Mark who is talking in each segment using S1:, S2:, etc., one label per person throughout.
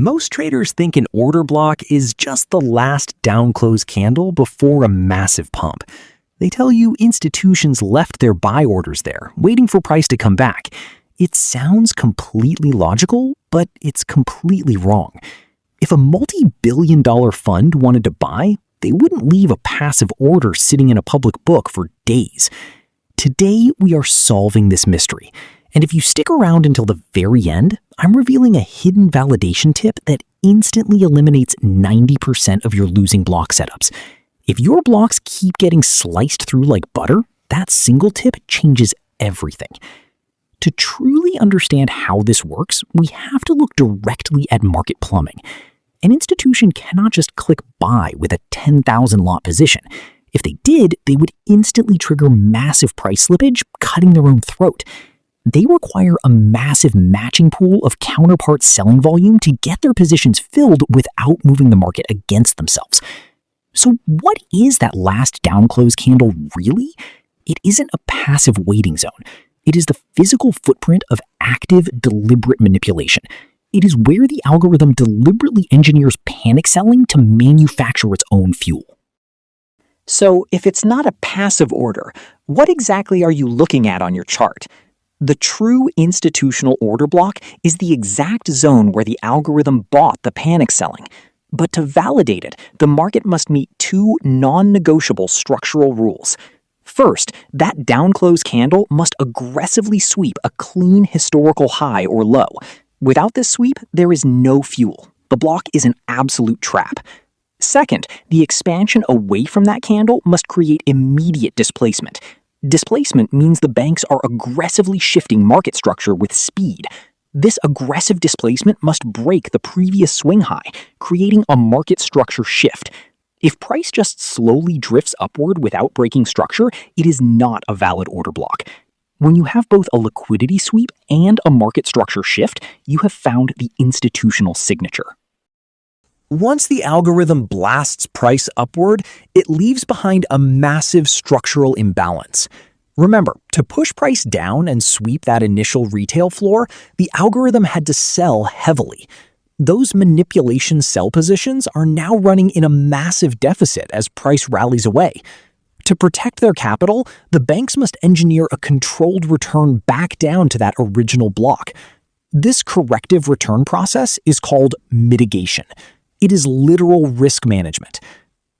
S1: Most traders think an order block is just the last down close candle before a massive pump. They tell you institutions left their buy orders there, waiting for price to come back. It sounds completely logical, but it's completely wrong. If a multi-billion-dollar fund wanted to buy, they wouldn't leave a passive order sitting in a public book for days. Today, we are solving this mystery. And if you stick around until the very end, I'm revealing a hidden validation tip that instantly eliminates 90% of your losing block setups. If your blocks keep getting sliced through like butter, that single tip changes everything. To truly understand how this works, we have to look directly at market plumbing. An institution cannot just click buy with a 10,000 lot position. If they did, they would instantly trigger massive price slippage, cutting their own throat. They require a massive matching pool of counterpart selling volume to get their positions filled without moving the market against themselves. So what is that last down close candle really? It isn't a passive waiting zone. It is the physical footprint of active, deliberate manipulation. It is where the algorithm deliberately engineers panic selling to manufacture its own fuel.
S2: So if it's not a passive order, what exactly are you looking at on your chart? The true institutional order block is the exact zone where the algorithm bought the panic selling. But to validate it, the market must meet two non-negotiable structural rules. First, that down close candle must aggressively sweep a clean historical high or low. Without this sweep, there is no fuel. The block is an absolute trap. Second, the expansion away from that candle must create immediate displacement. Displacement means the banks are aggressively shifting market structure with speed. This aggressive displacement must break the previous swing high, creating a market structure shift. If price just slowly drifts upward without breaking structure, it is not a valid order block. When you have both a liquidity sweep and a market structure shift, you have found the institutional signature.
S1: Once the algorithm blasts price upward, it leaves behind a massive structural imbalance. Remember, to push price down and sweep that initial retail floor, the algorithm had to sell heavily. Those manipulation sell positions are now running in a massive deficit as price rallies away. To protect their capital, the banks must engineer a controlled return back down to that original block. This corrective return process is called mitigation. It is literal risk management.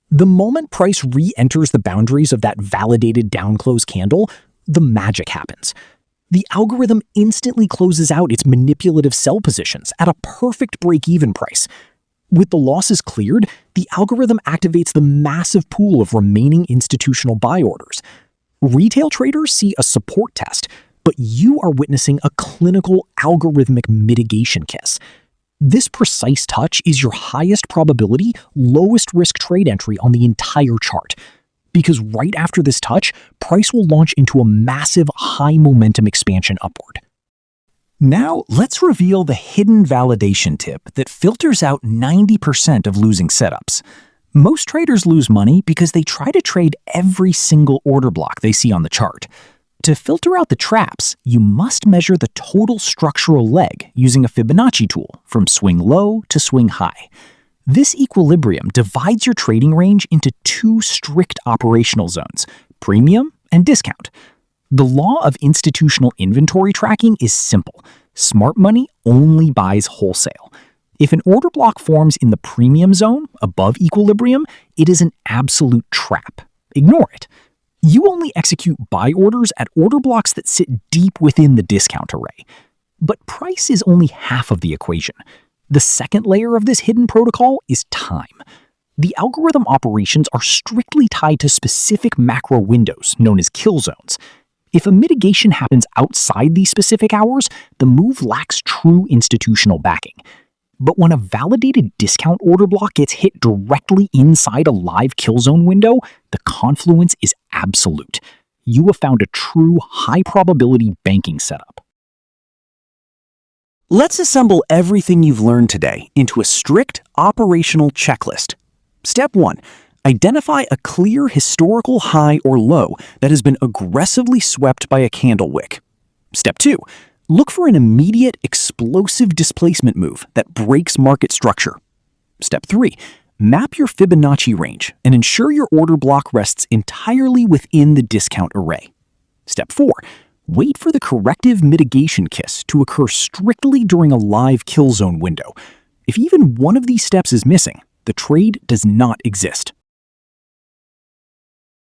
S1: The moment price re-enters the boundaries of that validated down close candle, the magic happens. The algorithm instantly closes out its manipulative sell positions at a perfect break-even price. With the losses cleared, the algorithm activates the massive pool of remaining institutional buy orders. Retail traders see a support test, but you are witnessing a clinical algorithmic mitigation kiss. This precise touch is your highest probability, lowest risk trade entry on the entire chart. Because right after this touch, price will launch into a massive high momentum expansion upward. Now, let's reveal the hidden validation tip that filters out 90% of losing setups. Most traders lose money because they try to trade every single order block they see on the chart. To filter out the traps, you must measure the total structural leg using a Fibonacci tool from swing low to swing high. This equilibrium divides your trading range into two strict operational zones, premium and discount. The law of institutional inventory tracking is simple. Smart money only buys wholesale. If an order block forms in the premium zone, above equilibrium, it is an absolute trap. Ignore it. You only execute buy orders at order blocks that sit deep within the discount array. But price is only half of the equation. The second layer of this hidden protocol is time. The algorithm operations are strictly tied to specific macro windows, known as kill zones. If a mitigation happens outside these specific hours, the move lacks true institutional backing. But when a validated discount order block gets hit directly inside a live kill zone window, the confluence is absolute. You have found a true high-probability banking setup. Let's assemble everything you've learned today into a strict operational checklist. Step 1. Identify a clear historical high or low that has been aggressively swept by a candle wick. Step 2. Look for an immediate explosive explosive displacement move that breaks market structure. Step 3. Map your Fibonacci range and ensure your order block rests entirely within the discount array. Step 4. Wait for the corrective mitigation kiss to occur strictly during a live kill zone window. If even one of these steps is missing, the trade does not exist.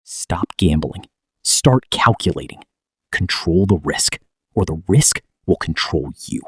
S1: Stop gambling. Start calculating. Control the risk, or the risk will control you.